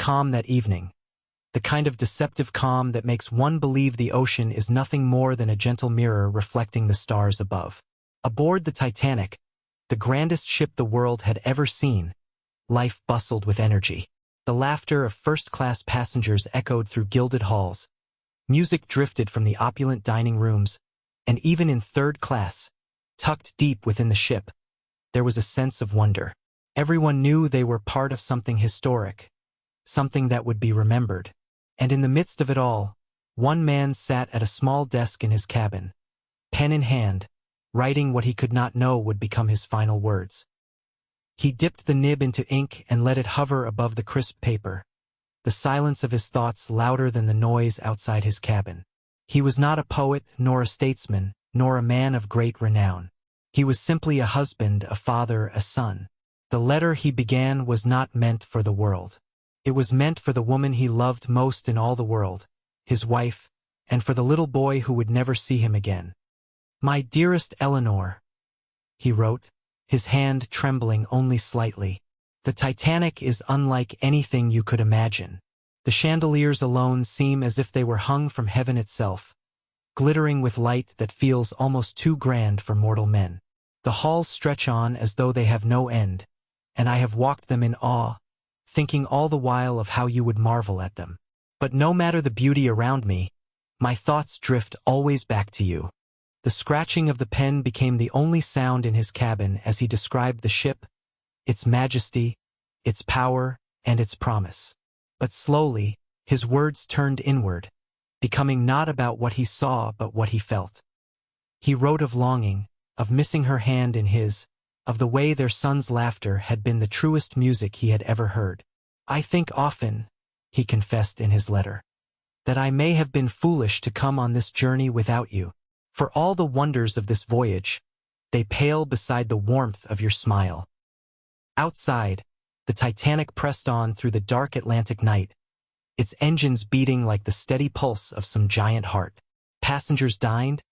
calm that evening, the kind of deceptive calm that makes one believe the ocean is nothing more than a gentle mirror reflecting the stars above. Aboard the Titanic, the grandest ship the world had ever seen, life bustled with energy. The laughter of first-class passengers echoed through gilded halls. Music drifted from the opulent dining rooms, and even in third class, tucked deep within the ship, there was a sense of wonder. Everyone knew they were part of something historic, something that would be remembered. And in the midst of it all, one man sat at a small desk in his cabin, pen in hand, writing what he could not know would become his final words. He dipped the nib into ink and let it hover above the crisp paper, the silence of his thoughts louder than the noise outside his cabin. He was not a poet, nor a statesman, nor a man of great renown. He was simply a husband, a father, a son. The letter he began was not meant for the world. It was meant for the woman he loved most in all the world, his wife, and for the little boy who would never see him again. "My dearest Eleanor," he wrote, his hand trembling only slightly. "The Titanic is unlike anything you could imagine. The chandeliers alone seem as if they were hung from heaven itself, glittering with light that feels almost too grand for mortal men. The halls stretch on as though they have no end, and I have walked them in awe, thinking all the while of how you would marvel at them. But no matter the beauty around me, my thoughts drift always back to you." The scratching of the pen became the only sound in his cabin as he described the ship, its majesty, its power, and its promise. But slowly, his words turned inward, becoming not about what he saw but what he felt. He wrote of longing, of missing her hand in his, of the way their son's laughter had been the truest music he had ever heard. "I think often," he confessed in his letter, "that I may have been foolish to come on this journey without you. For all the wonders of this voyage, they pale beside the warmth of your smile." Outside, the Titanic pressed on through the dark Atlantic night, its engines beating like the steady pulse of some giant heart. Passengers dined,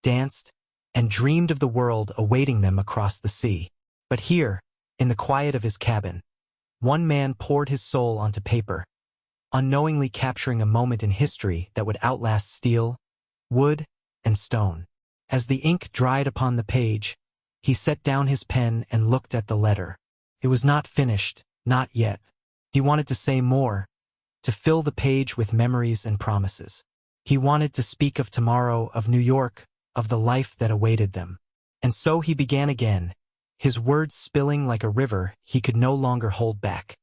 danced, and dreamed of the world awaiting them across the sea. But here, in the quiet of his cabin, one man poured his soul onto paper, unknowingly capturing a moment in history that would outlast steel, wood, and stone. As the ink dried upon the page, he set down his pen and looked at the letter. It was not finished, not yet. He wanted to say more, to fill the page with memories and promises. He wanted to speak of tomorrow, of New York, of the life that awaited them. And so he began again, his words spilling like a river he could no longer hold back.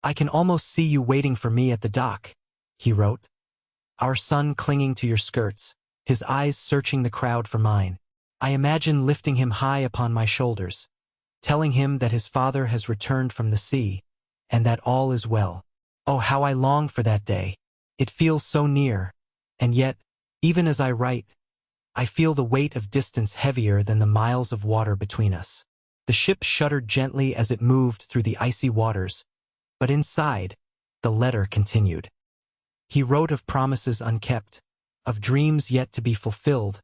"I can almost see you waiting for me at the dock," he wrote. "Our son clinging to your skirts, his eyes searching the crowd for mine. I imagine lifting him high upon my shoulders, telling him that his father has returned from the sea, and that all is well. Oh, how I long for that day. It feels so near, and yet, even as I write, I feel the weight of distance heavier than the miles of water between us." The ship shuddered gently as it moved through the icy waters, but inside, the letter continued. He wrote of promises unkept, of dreams yet to be fulfilled,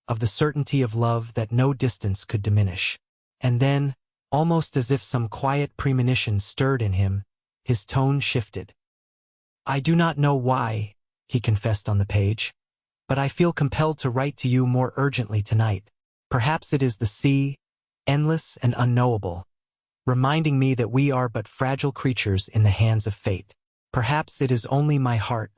of the certainty of love that no distance could diminish. And then, almost as if some quiet premonition stirred in him, his tone shifted. "I do not know why," he confessed on the page, "but I feel compelled to write to you more urgently tonight. Perhaps it is the sea, endless and unknowable, reminding me that we are but fragile creatures in the hands of fate. Perhaps it is only my heart,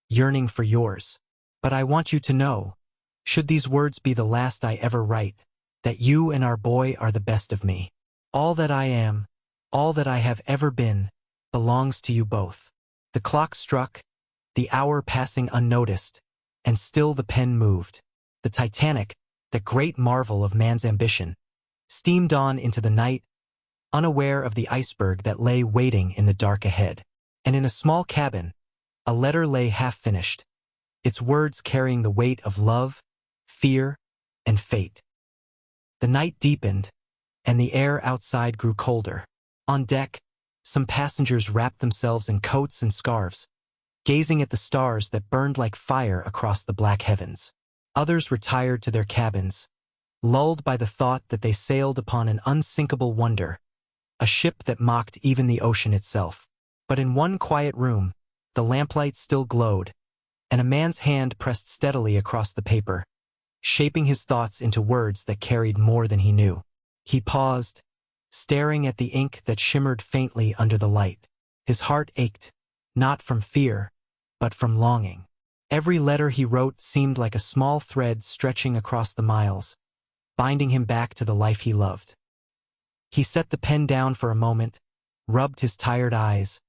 yearning for yours. But I want you to know, should these words be the last I ever write, that you and our boy are the best of me. All that I am, all that I have ever been, belongs to you both." The clock struck, the hour passing unnoticed, and still the pen moved. The Titanic, the great marvel of man's ambition, steamed on into the night, unaware of the iceberg that lay waiting in the dark ahead. And in a small cabin, a letter lay half-finished, its words carrying the weight of love, fear, and fate. The night deepened, and the air outside grew colder. On deck, some passengers wrapped themselves in coats and scarves, gazing at the stars that burned like fire across the black heavens. Others retired to their cabins, lulled by the thought that they sailed upon an unsinkable wonder, a ship that mocked even the ocean itself. But in one quiet room, the lamplight still glowed, and a man's hand pressed steadily across the paper, shaping his thoughts into words that carried more than he knew. He paused, staring at the ink that shimmered faintly under the light. His heart ached, not from fear, but from longing. Every letter he wrote seemed like a small thread stretching across the miles, binding him back to the life he loved. He set the pen down for a moment, rubbed his tired eyes,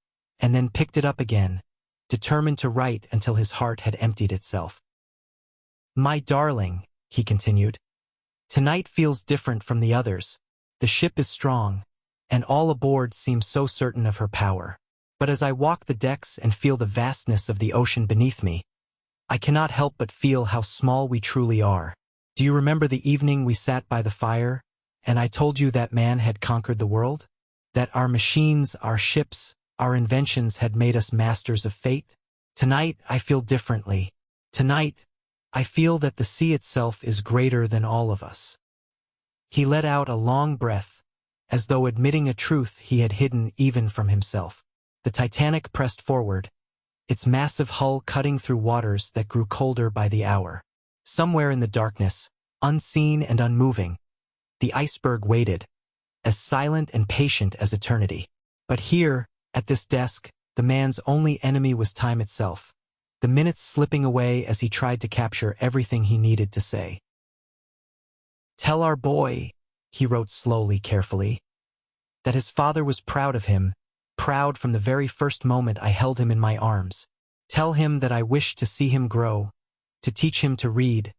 and then picked it up again, determined to write until his heart had emptied itself. "My darling," he continued, "tonight feels different from the others. The ship is strong, and all aboard seem so certain of her power. But as I walk the decks and feel the vastness of the ocean beneath me, I cannot help but feel how small we truly are. Do you remember the evening we sat by the fire, and I told you that man had conquered the world? That our machines, our ships, our inventions had made us masters of fate? Tonight I feel differently. Tonight, I feel that the sea itself is greater than all of us." He let out a long breath, as though admitting a truth he had hidden even from himself. The Titanic pressed forward, its massive hull cutting through waters that grew colder by the hour. Somewhere in the darkness, unseen and unmoving, the iceberg waited, as silent and patient as eternity. But here, at this desk, the man's only enemy was time itself, the minutes slipping away as he tried to capture everything he needed to say. "Tell our boy," he wrote slowly, carefully, "that his father was proud of him, proud from the very first moment I held him in my arms. Tell him that I wished to see him grow, to teach him to read,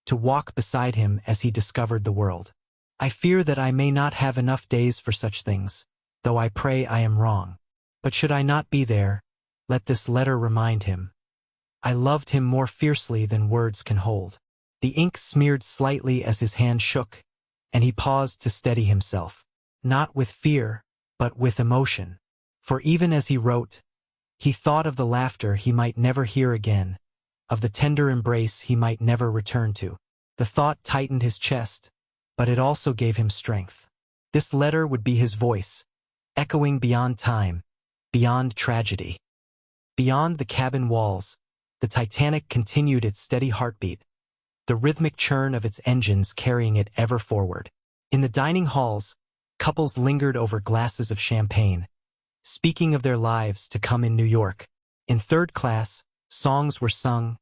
to walk beside him as he discovered the world. I fear that I may not have enough days for such things, though I pray I am wrong. But should I not be there, let this letter remind him. I loved him more fiercely than words can hold." The ink smeared slightly as his hand shook, and he paused to steady himself, not with fear, but with emotion. For even as he wrote, he thought of the laughter he might never hear again, of the tender embrace he might never return to. The thought tightened his chest, but it also gave him strength. This letter would be his voice, echoing beyond time, beyond tragedy. Beyond the cabin walls, the Titanic continued its steady heartbeat, the rhythmic churn of its engines carrying it ever forward. In the dining halls, couples lingered over glasses of champagne, speaking of their lives to come in New York. In third class, songs were sung,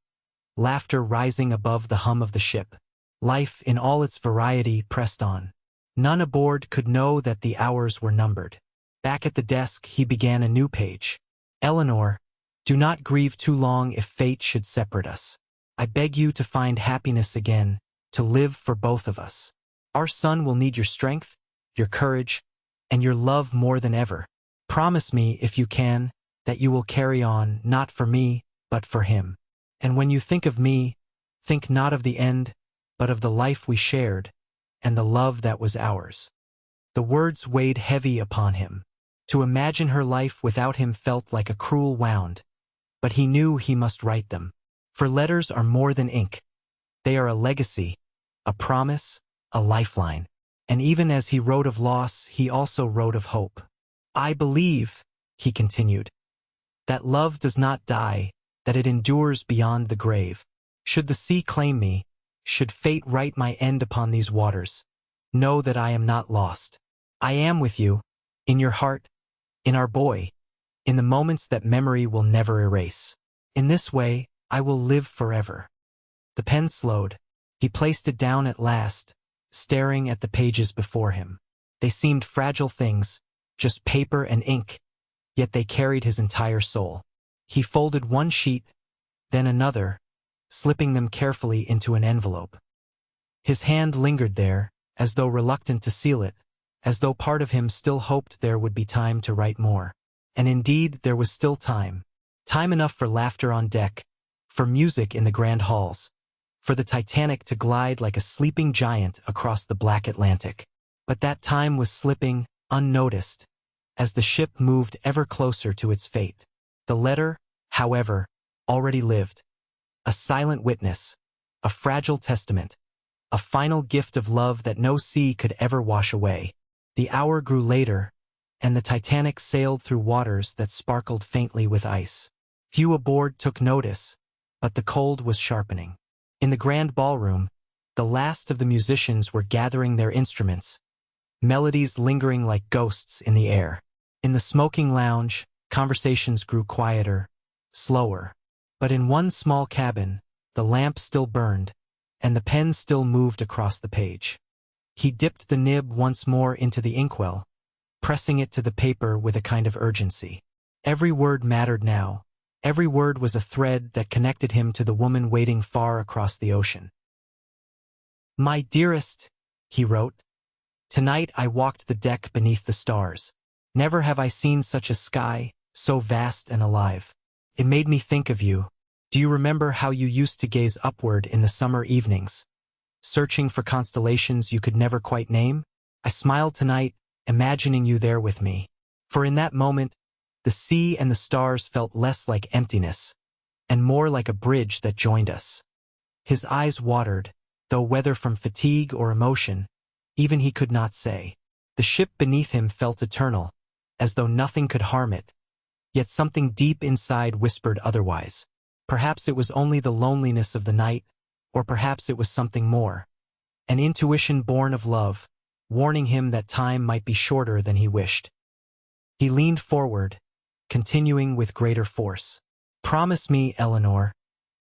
laughter rising above the hum of the ship. Life in all its variety pressed on. None aboard could know that the hours were numbered. Back at the desk, he began a new page. "Eleanor, do not grieve too long if fate should separate us. I beg you to find happiness again, to live for both of us. Our son will need your strength, your courage, and your love more than ever. Promise me, if you can, that you will carry on, not for me, but for him. And when you think of me, think not of the end, but of the life we shared, and the love that was ours." The words weighed heavy upon him. To imagine her life without him felt like a cruel wound, but he knew he must write them. For letters are more than ink. They are a legacy, a promise, a lifeline. And even as he wrote of loss, he also wrote of hope. "I believe," he continued, "that love does not die, that it endures beyond the grave. Should the sea claim me, should fate write my end upon these waters, know that I am not lost. I am with you, in your heart, in our boy, in the moments that memory will never erase. In this way, I will live forever." The pen slowed. He placed it down at last, staring at the pages before him. They seemed fragile things, just paper and ink, yet they carried his entire soul. He folded one sheet, then another, slipping them carefully into an envelope. His hand lingered there, as though reluctant to seal it, as though part of him still hoped there would be time to write more. And indeed, there was still time. Time enough for laughter on deck, for music in the grand halls, for the Titanic to glide like a sleeping giant across the black Atlantic. But that time was slipping, unnoticed, as the ship moved ever closer to its fate. The letter, however, already lived. A silent witness, a fragile testament, a final gift of love that no sea could ever wash away. The hour grew later, and the Titanic sailed through waters that sparkled faintly with ice. Few aboard took notice, but the cold was sharpening. In the grand ballroom, the last of the musicians were gathering their instruments, melodies lingering like ghosts in the air. In the smoking lounge, conversations grew quieter, slower. But in one small cabin, the lamp still burned, and the pen still moved across the page. He dipped the nib once more into the inkwell, pressing it to the paper with a kind of urgency. Every word mattered now. Every word was a thread that connected him to the woman waiting far across the ocean. "My dearest," he wrote, "tonight I walked the deck beneath the stars. Never have I seen such a sky, so vast and alive. It made me think of you. Do you remember how you used to gaze upward in the summer evenings, searching for constellations you could never quite name? I smiled tonight, imagining you there with me. For in that moment, the sea and the stars felt less like emptiness, and more like a bridge that joined us." His eyes watered, though whether from fatigue or emotion, even he could not say. The ship beneath him felt eternal, as though nothing could harm it. Yet something deep inside whispered otherwise. Perhaps it was only the loneliness of the night, or perhaps it was something more. An intuition born of love, warning him that time might be shorter than he wished. He leaned forward, continuing with greater force. "Promise me, Eleanor,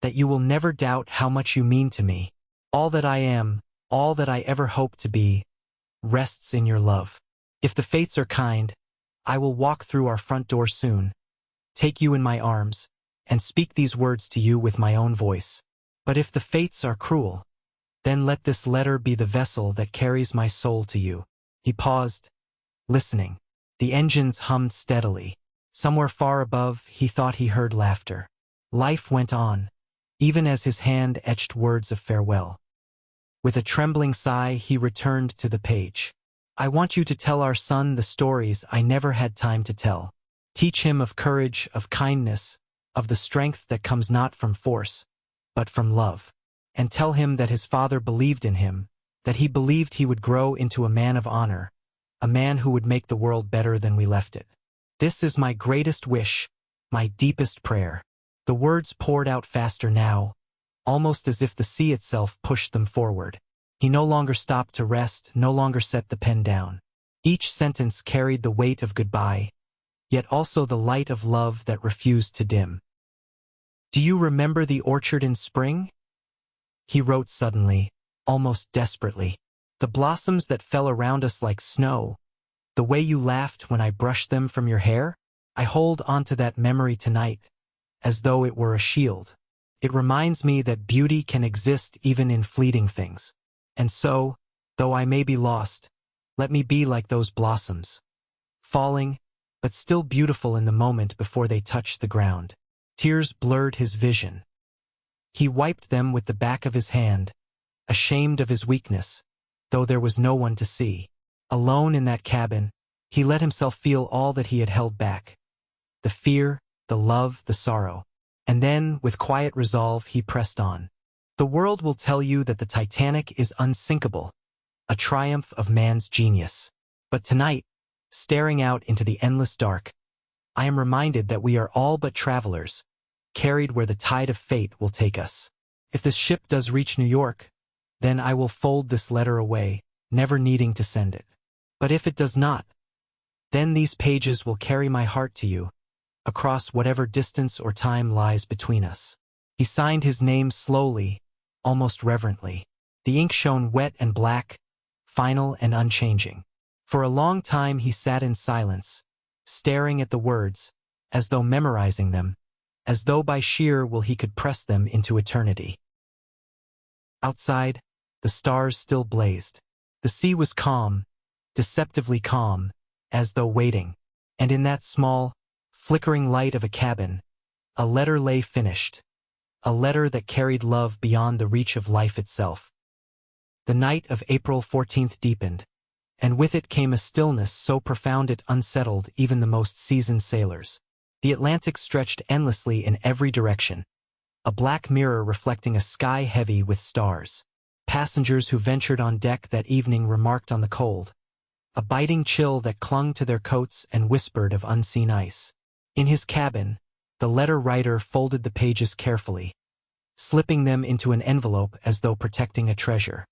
that you will never doubt how much you mean to me. All that I am, all that I ever hope to be, rests in your love. If the fates are kind, I will walk through our front door soon, take you in my arms, and speak these words to you with my own voice. But if the fates are cruel, then let this letter be the vessel that carries my soul to you." He paused, listening. The engines hummed steadily. Somewhere far above, he thought he heard laughter. Life went on, even as his hand etched words of farewell. With a trembling sigh, he returned to the page. "I want you to tell our son the stories I never had time to tell. Teach him of courage, of kindness, of the strength that comes not from force, but from love. And tell him that his father believed in him, that he believed he would grow into a man of honor, a man who would make the world better than we left it. This is my greatest wish, my deepest prayer." The words poured out faster now, almost as if the sea itself pushed them forward. He no longer stopped to rest, no longer set the pen down. Each sentence carried the weight of goodbye, yet also the light of love that refused to dim. "Do you remember the orchard in spring?" he wrote suddenly, almost desperately. "The blossoms that fell around us like snow, the way you laughed when I brushed them from your hair? I hold onto that memory tonight, as though it were a shield. It reminds me that beauty can exist even in fleeting things. And so, though I may be lost, let me be like those blossoms, falling, but still beautiful in the moment before they touch the ground." Tears blurred his vision. He wiped them with the back of his hand, ashamed of his weakness, though there was no one to see. Alone in that cabin, he let himself feel all that he had held back. The fear, the love, the sorrow. And then, with quiet resolve, he pressed on. "The world will tell you that the Titanic is unsinkable, a triumph of man's genius. But tonight, staring out into the endless dark, I am reminded that we are all but travelers, carried where the tide of fate will take us. If this ship does reach New York, then I will fold this letter away, never needing to send it. But if it does not, then these pages will carry my heart to you, across whatever distance or time lies between us." He signed his name slowly, almost reverently. The ink shone wet and black, final and unchanging. For a long time he sat in silence, staring at the words, as though memorizing them, as though by sheer will he could press them into eternity. Outside, the stars still blazed. The sea was calm, deceptively calm, as though waiting. And in that small, flickering light of a cabin, a letter lay finished, a letter that carried love beyond the reach of life itself. The night of April 14th deepened, and with it came a stillness so profound it unsettled even the most seasoned sailors. The Atlantic stretched endlessly in every direction, a black mirror reflecting a sky heavy with stars. Passengers who ventured on deck that evening remarked on the cold, a biting chill that clung to their coats and whispered of unseen ice. In his cabin, the letter writer folded the pages carefully, slipping them into an envelope as though protecting a treasure.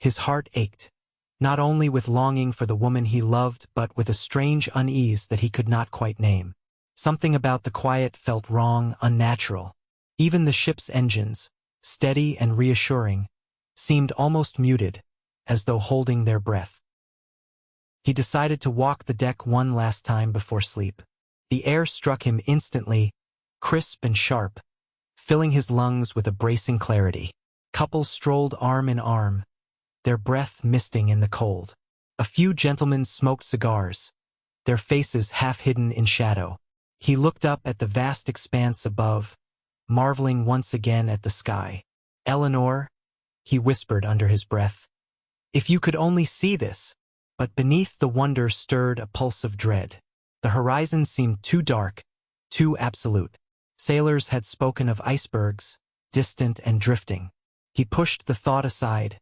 His heart ached, not only with longing for the woman he loved but with a strange unease that he could not quite name. Something about the quiet felt wrong, unnatural. Even the ship's engines, steady and reassuring, seemed almost muted, as though holding their breath. He decided to walk the deck one last time before sleep. The air struck him instantly, crisp and sharp, filling his lungs with a bracing clarity. Couples strolled arm in arm, their breath misting in the cold. A few gentlemen smoked cigars, their faces half hidden in shadow. He looked up at the vast expanse above, marveling once again at the sky. "Eleanor," he whispered under his breath, "if you could only see this." But beneath the wonder stirred a pulse of dread. The horizon seemed too dark, too absolute. Sailors had spoken of icebergs, distant and drifting. He pushed the thought aside,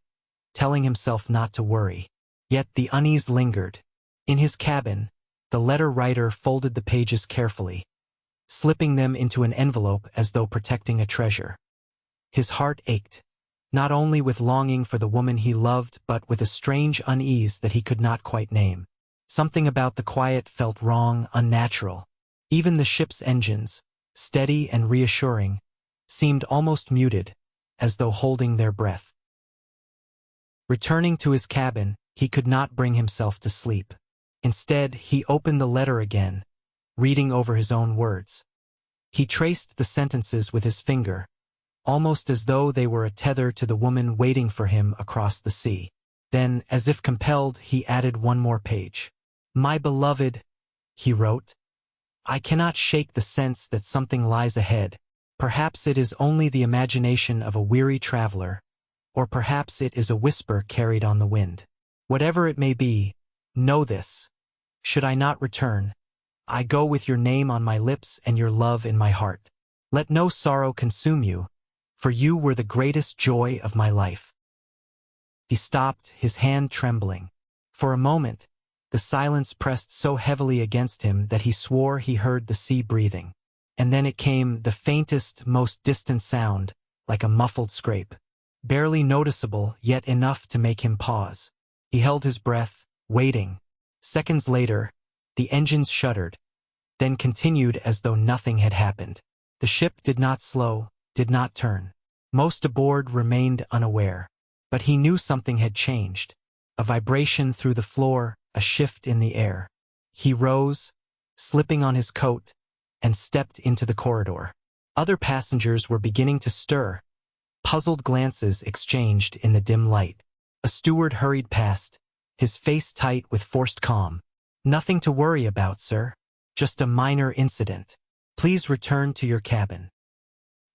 telling himself not to worry. Yet the unease lingered. In his cabin, the letter writer folded the pages carefully, slipping them into an envelope as though protecting a treasure. His heart ached, not only with longing for the woman he loved but with a strange unease that he could not quite name. Something about the quiet felt wrong, unnatural. Even the ship's engines, steady and reassuring, seemed almost muted, as though holding their breath. Returning to his cabin, he could not bring himself to sleep. Instead, he opened the letter again, reading over his own words. He traced the sentences with his finger, almost as though they were a tether to the woman waiting for him across the sea. Then, as if compelled, he added one more page. "My beloved," he wrote, "I cannot shake the sense that something lies ahead. Perhaps it is only the imagination of a weary traveler, or perhaps it is a whisper carried on the wind. Whatever it may be, know this. Should I not return, I go with your name on my lips and your love in my heart. Let no sorrow consume you, for you were the greatest joy of my life." He stopped, his hand trembling. For a moment, the silence pressed so heavily against him that he swore he heard the sea breathing. And then it came, the faintest, most distant sound, like a muffled scrape. Barely noticeable, yet enough to make him pause. He held his breath, waiting. Seconds later, the engines shuddered, then continued as though nothing had happened. The ship did not slow, did not turn. Most aboard remained unaware. But he knew something had changed. A vibration through the floor, a shift in the air. He rose, slipping on his coat, and stepped into the corridor. Other passengers were beginning to stir. Puzzled glances exchanged in the dim light. A steward hurried past, his face tight with forced calm. "Nothing to worry about, sir. Just a minor incident. Please return to your cabin."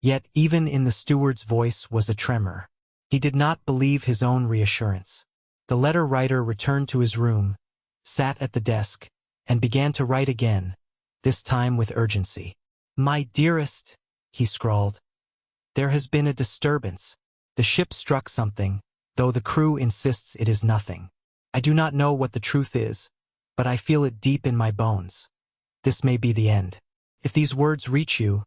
Yet even in the steward's voice was a tremor. He did not believe his own reassurance. The letter writer returned to his room, sat at the desk, and began to write again, this time with urgency. "My dearest," he scrawled, "there has been a disturbance. The ship struck something, though the crew insists it is nothing. I do not know what the truth is, but I feel it deep in my bones. This may be the end. If these words reach you,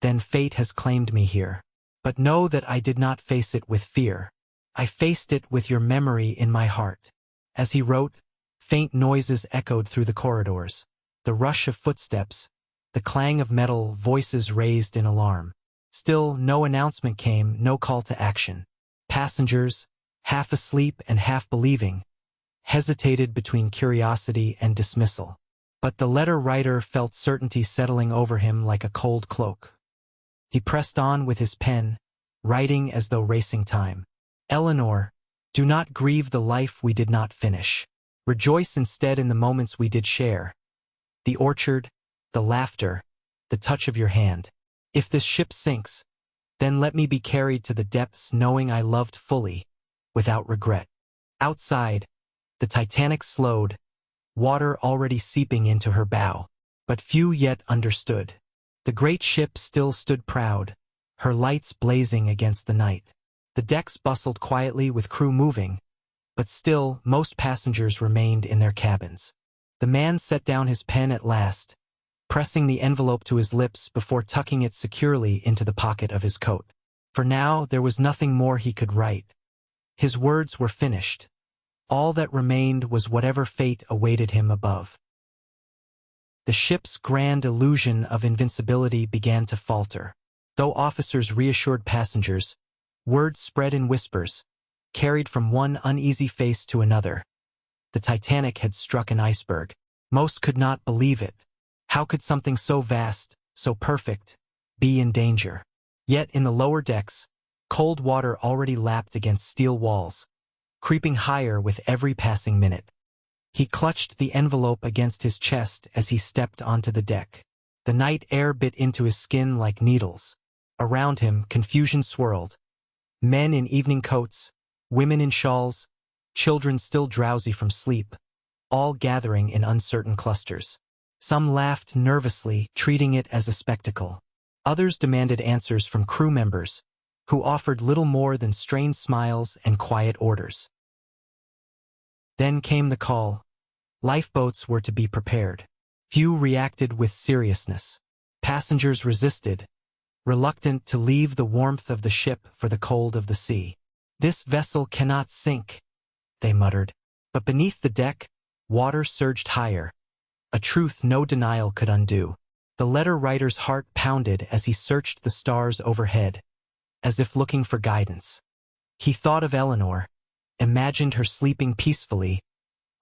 then fate has claimed me here. But know that I did not face it with fear. I faced it with your memory in my heart." As he wrote, faint noises echoed through the corridors. The rush of footsteps, the clang of metal, voices raised in alarm. Still, no announcement came, no call to action. Passengers, half asleep and half believing, hesitated between curiosity and dismissal. But the letter writer felt certainty settling over him like a cold cloak. He pressed on with his pen, writing as though racing time. "Eleanor, do not grieve the life we did not finish. Rejoice instead in the moments we did share. The orchard, the laughter, the touch of your hand. If this ship sinks, then let me be carried to the depths knowing I loved fully, without regret." Outside, the Titanic slowed, water already seeping into her bow. But few yet understood. The great ship still stood proud, her lights blazing against the night. The decks bustled quietly with crew moving, but still, most passengers remained in their cabins. The man set down his pen at last, pressing the envelope to his lips before tucking it securely into the pocket of his coat. For now, there was nothing more he could write. His words were finished. All that remained was whatever fate awaited him above. The ship's grand illusion of invincibility began to falter. Though officers reassured passengers, word spread in whispers, carried from one uneasy face to another. The Titanic had struck an iceberg. Most could not believe it. How could something so vast, so perfect, be in danger? Yet in the lower decks, cold water already lapped against steel walls, creeping higher with every passing minute. He clutched the envelope against his chest as he stepped onto the deck. The night air bit into his skin like needles. Around him, confusion swirled. Men in evening coats, women in shawls, children still drowsy from sleep, all gathering in uncertain clusters. Some laughed nervously, treating it as a spectacle. Others demanded answers from crew members, who offered little more than strained smiles and quiet orders. Then came the call. Lifeboats were to be prepared. Few reacted with seriousness. Passengers resisted, reluctant to leave the warmth of the ship for the cold of the sea. "This vessel cannot sink," they muttered. But beneath the deck, water surged higher, a truth no denial could undo. The letter writer's heart pounded as he searched the stars overhead, as if looking for guidance. He thought of Eleanor, imagined her sleeping peacefully,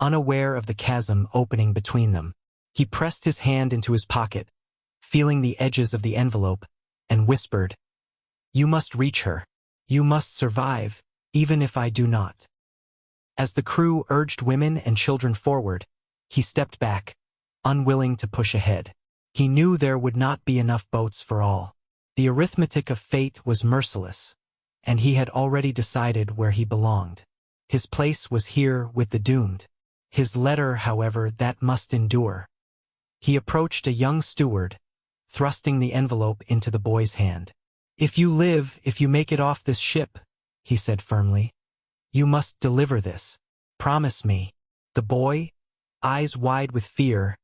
unaware of the chasm opening between them. He pressed his hand into his pocket, feeling the edges of the envelope, and whispered, "You must reach her. You must survive, even if I do not." As the crew urged women and children forward, he stepped back, unwilling to push ahead. He knew there would not be enough boats for all. The arithmetic of fate was merciless, and he had already decided where he belonged. His place was here with the doomed. His letter, however, that must endure. He approached a young steward, thrusting the envelope into the boy's hand. "If you live, if you make it off this ship," he said firmly, "you must deliver this. Promise me." The boy, eyes wide with fear,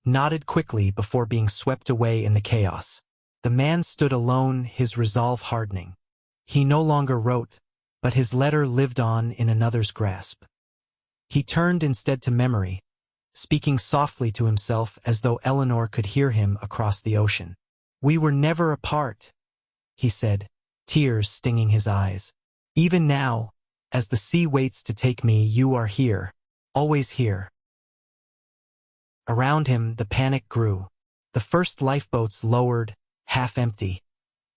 nodded quickly before being swept away in the chaos. The man stood alone, his resolve hardening. He no longer wrote, but his letter lived on in another's grasp. He turned instead to memory, speaking softly to himself as though Eleanor could hear him across the ocean. "We were never apart," he said, tears stinging his eyes. "Even now, as the sea waits to take me, you are here, always here." Around him, the panic grew. The first lifeboats lowered, half empty,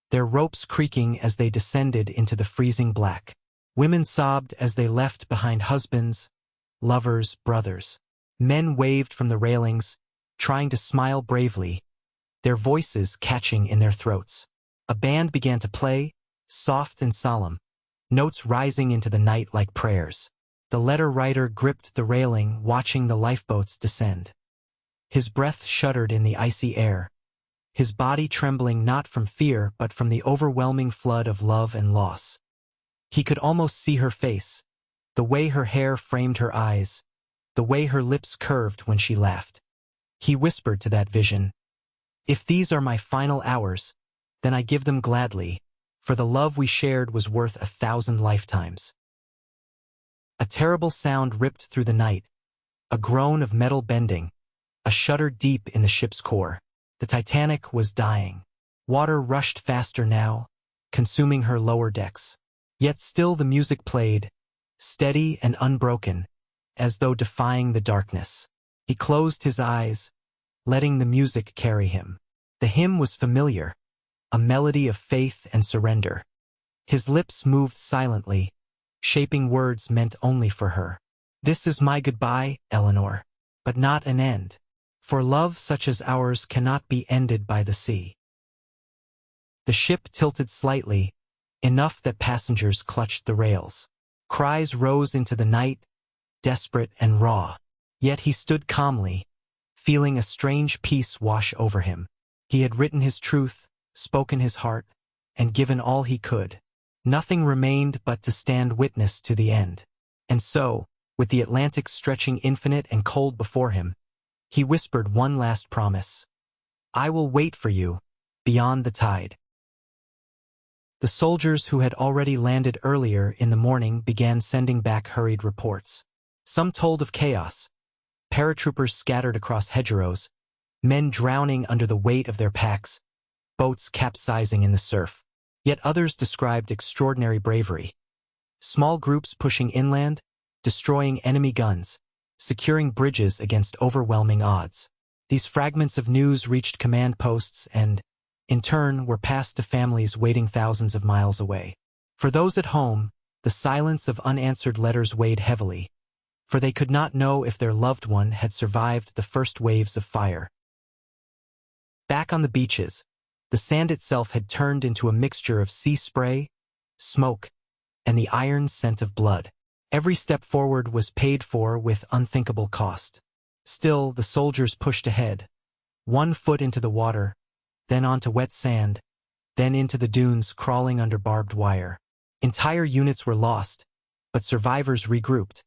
their ropes creaking as they descended into the freezing black. Women sobbed as they left behind husbands, lovers, brothers. Men waved from the railings, trying to smile bravely, their voices catching in their throats. A band began to play, soft and solemn, notes rising into the night like prayers. The letter writer gripped the railing, watching the lifeboats descend. His breath shuddered in the icy air, his body trembling not from fear but from the overwhelming flood of love and loss. He could almost see her face, the way her hair framed her eyes, the way her lips curved when she laughed. He whispered to that vision, "If these are my final hours, then I give them gladly, for the love we shared was worth 1,000 lifetimes." A terrible sound ripped through the night, a groan of metal bending, a shudder deep in the ship's core. The Titanic was dying. Water rushed faster now, consuming her lower decks. Yet still the music played, steady and unbroken, as though defying the darkness. He closed his eyes, letting the music carry him. The hymn was familiar, a melody of faith and surrender. His lips moved silently, shaping words meant only for her. "This is my goodbye, Eleanor, but not an end. For love such as ours cannot be ended by the sea." The ship tilted slightly, enough that passengers clutched the rails. Cries rose into the night, desperate and raw. Yet he stood calmly, feeling a strange peace wash over him. He had written his truth, spoken his heart, and given all he could. Nothing remained but to stand witness to the end. And so, with the Atlantic stretching infinite and cold before him, he whispered one last promise. I will wait for you, beyond the tide. The soldiers who had already landed earlier in the morning began sending back hurried reports. Some told of chaos, paratroopers scattered across hedgerows, men drowning under the weight of their packs, boats capsizing in the surf. Yet others described extraordinary bravery. Small groups pushing inland, destroying enemy guns, securing bridges against overwhelming odds. These fragments of news reached command posts and, in turn, were passed to families waiting thousands of miles away. For those at home, the silence of unanswered letters weighed heavily, for they could not know if their loved one had survived the first waves of fire. Back on the beaches, the sand itself had turned into a mixture of sea spray, smoke, and the iron scent of blood. Every step forward was paid for with unthinkable cost. Still, the soldiers pushed ahead, 1 foot into the water, then onto wet sand, then into the dunes crawling under barbed wire. Entire units were lost, but survivors regrouped,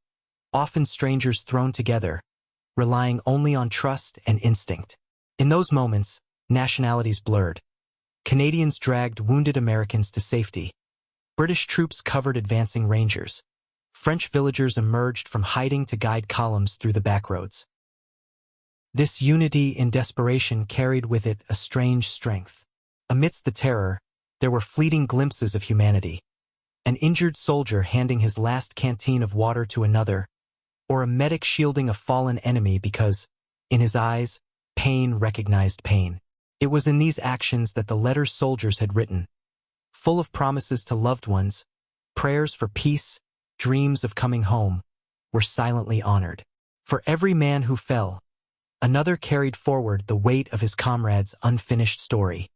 often strangers thrown together, relying only on trust and instinct. In those moments, nationalities blurred. Canadians dragged wounded Americans to safety. British troops covered advancing Rangers. French villagers emerged from hiding to guide columns through the backroads. This unity in desperation carried with it a strange strength. Amidst the terror, there were fleeting glimpses of humanity. An injured soldier handing his last canteen of water to another, or a medic shielding a fallen enemy because, in his eyes, pain recognized pain. It was in these actions that the letters soldiers had written, full of promises to loved ones, prayers for peace, dreams of coming home, were silently honored. For every man who fell, another carried forward the weight of his comrade's unfinished story.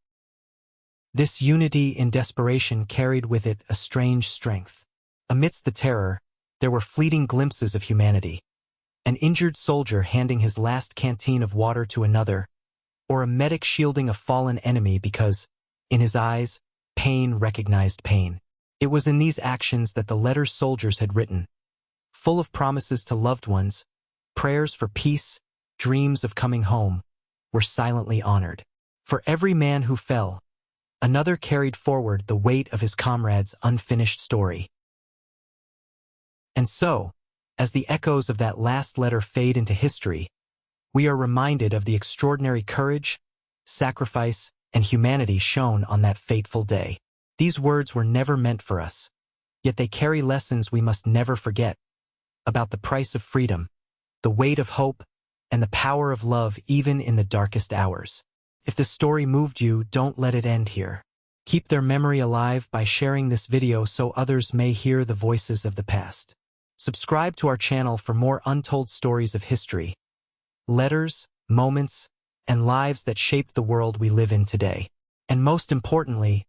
This unity in desperation carried with it a strange strength. Amidst the terror, there were fleeting glimpses of humanity. An injured soldier handing his last canteen of water to another, or a medic shielding a fallen enemy because, in his eyes, pain recognized pain. It was in these actions that the letters soldiers had written, full of promises to loved ones, prayers for peace, dreams of coming home, were silently honored. For every man who fell, another carried forward the weight of his comrade's unfinished story. And so, as the echoes of that last letter fade into history, we are reminded of the extraordinary courage, sacrifice, and humanity shown on that fateful day. These words were never meant for us, yet they carry lessons we must never forget about the price of freedom, the weight of hope, and the power of love even in the darkest hours. If this story moved you, don't let it end here. Keep their memory alive by sharing this video so others may hear the voices of the past. Subscribe to our channel for more untold stories of history, letters, moments, and lives that shaped the world we live in today. And most importantly,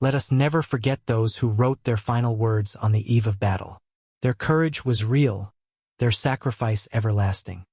let us never forget those who wrote their final words on the eve of battle. Their courage was real, their sacrifice everlasting.